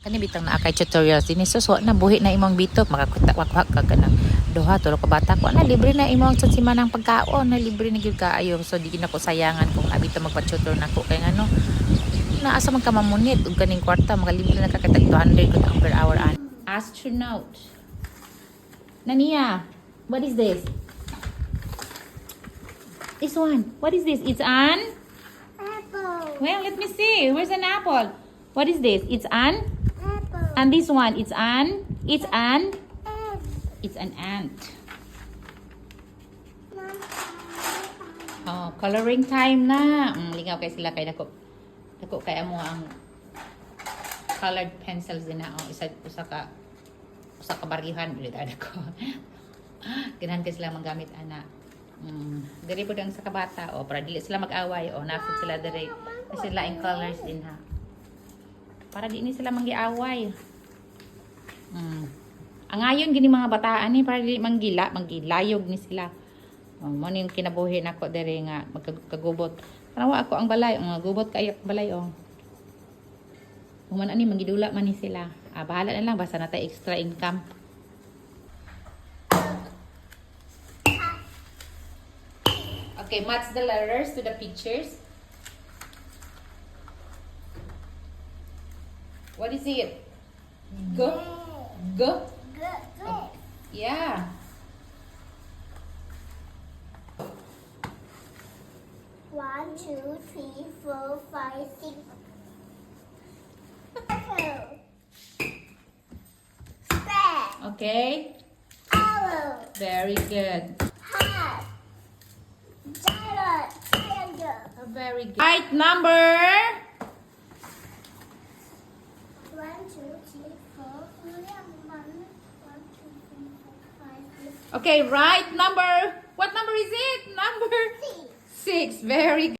Kani bitang naa kay tutorials dinhi so na buhi na imong bitok makakutak wakwak ka kanang duha tulo ka bata ko na libre na imong simanang pagkaon na libre na gyud kaayo so di na ko sayangan kung abito magpa-tutor nako kay ngano naasa man ka mamunit ug kaning kwarta makalibre na ka katag 200 kun per hour an astronaut. Nania, what is this? This one. What is this? It's an Apple. well, let me see. Where's an apple? What is this? It's an Apple. and this one it's an Ant. it's an ant. Mama. Oh, coloring time na. Lingaw kay sila kay dako kay amo ang colored pencils din na. Oh, usa ka barihan ulit ada ko. Ganahan kay sila magamit ana. Diri po ang sa kabata o para dili sila mag-away o nasod sila diri kasi sila in colors din ha. Para di ni sila manggiaway. Ang ayon gini mga bataan ni para dili manggilayog ni sila. Mo ning kinabuhi nako diri nga magkagubot. Tanawa ako ang balay, ang gubot kayo balay oh. Human ani mangidula man ni sila. Bahala na lang basta natay extra income. Okay, match the letters to the pictures. What is it? Go. Go. Good. Yeah. 1, 2, 3, 4, 5, 6. Apple. Square. Okay. Arrow. Very good. Heart. Triangle. Very good. Right number. 1, 2, 3, 4. 1, 2, 3, 4, 5, 6. Okay, right number. What number is it? Number 6. Very good.